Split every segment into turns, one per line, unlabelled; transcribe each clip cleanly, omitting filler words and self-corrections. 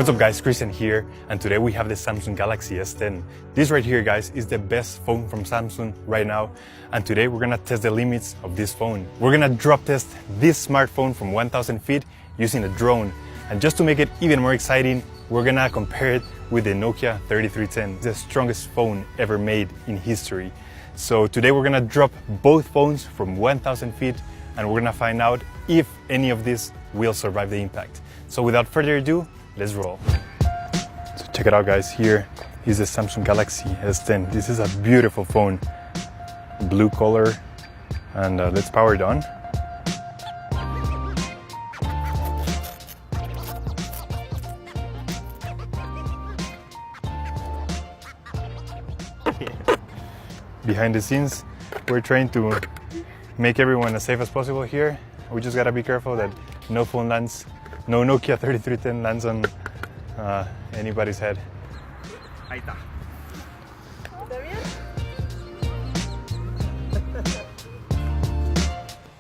What's up guys, Christian here, and today we have the Samsung Galaxy S10. This right here guys is the best phone from Samsung right now, and today we're gonna test the limits of this phone. We're gonna drop test this smartphone from 1000 feet using a drone, and just to make it even more exciting, we're gonna compare it with the Nokia 3310, the strongest phone ever made in history. So today we're gonna drop both phones from 1000 feet, and we're gonna find out if any of these will survive the impact. So without further ado, let's roll. So check it out guys, here is the Samsung Galaxy S10. This is a beautiful phone, blue color, and let's power it on. Behind the scenes, we're trying to make everyone as safe as possible here. We just gotta be careful that no phone lands, no Nokia 3310 lands on anybody's head.
Ahí está.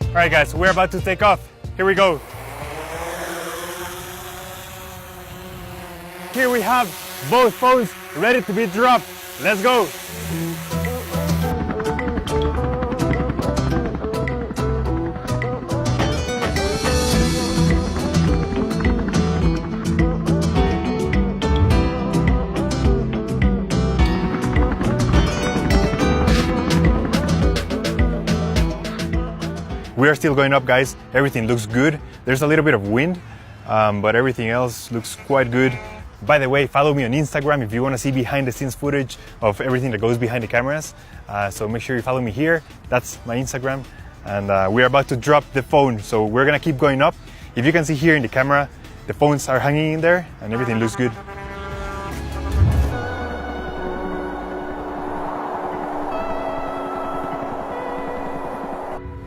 Alright guys, we're about to take off. Here we go. Here we have both phones ready to be dropped. Let's go. We are still going up guys, everything looks good. There's a little bit of wind, but everything else looks quite good. By the way, follow me on Instagram if you want to see behind the scenes footage of everything that goes behind the cameras. So make sure you follow me here, that's my Instagram. And we're about to drop the phone, so we're gonna keep going up. If you can see here in the camera, the phones are hanging in there and everything looks good.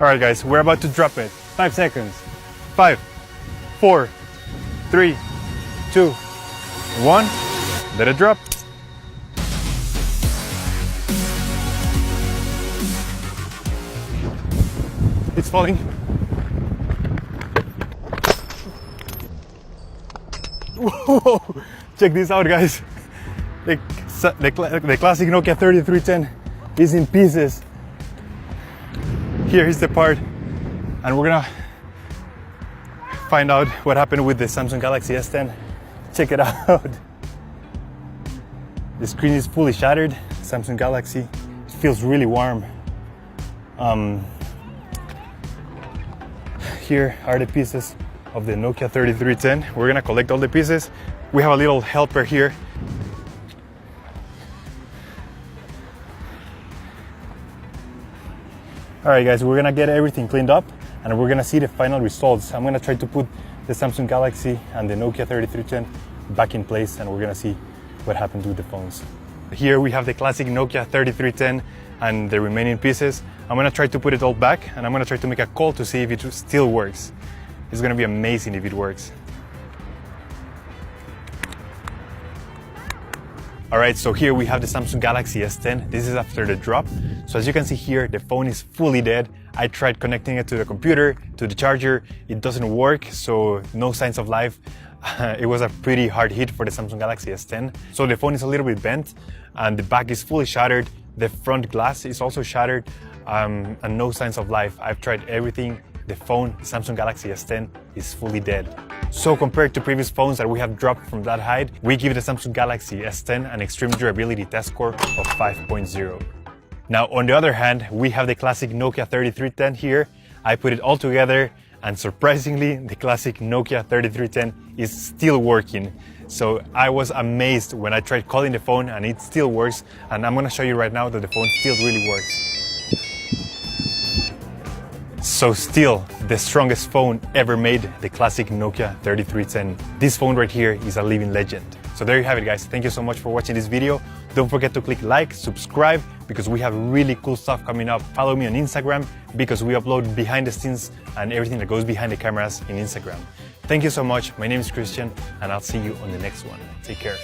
Alright guys, we're about to drop it. 5 seconds. 5, 4, 3, 2, 1. Let it drop. It's falling. Whoa! Check this out guys. The classic Nokia 3310 is in pieces. Here is the part, and we're gonna find out what happened with the Samsung Galaxy S10. Check it out. The screen is fully shattered. Samsung Galaxy, it feels really warm. Here are the pieces of the Nokia 3310. We're gonna collect all the pieces. We have a little helper here. Alright guys, we're gonna get everything cleaned up and we're gonna see the final results. I'm gonna try to put the Samsung Galaxy and the Nokia 3310 back in place, and we're gonna see what happened with the phones. Here we have the classic Nokia 3310 and the remaining pieces. I'm gonna try to put it all back, and I'm gonna try to make a call to see if it still works. It's gonna be amazing if it works. Alright, so here we have the Samsung Galaxy S10. This is after the drop. So as you can see here, the phone is fully dead. I tried connecting it to the computer, to the charger. It doesn't work, so no signs of life. It was a pretty hard hit for the Samsung Galaxy S10. So the phone is a little bit bent, and the back is fully shattered. The front glass is also shattered, and no signs of life. I've tried everything. The phone, the Samsung Galaxy S10, is fully dead. So compared to previous phones that we have dropped from that height, we give the Samsung Galaxy S10 an extreme durability test score of 5.0. Now on the other hand, we have the classic Nokia 3310 here. I put it all together, and surprisingly, the classic Nokia 3310 is still working. So I was amazed when I tried calling the phone and it still works, and I'm gonna show you right now that the phone still really works. So still, the strongest phone ever made, the classic Nokia 3310. This phone right here is a living legend. So there you have it guys, thank you so much for watching this video. Don't forget to click like, subscribe, because we have really cool stuff coming up. Follow me on Instagram, because we upload behind the scenes and everything that goes behind the cameras in Instagram. Thank you so much, my name is Christian, and I'll see you on the next one. Take care.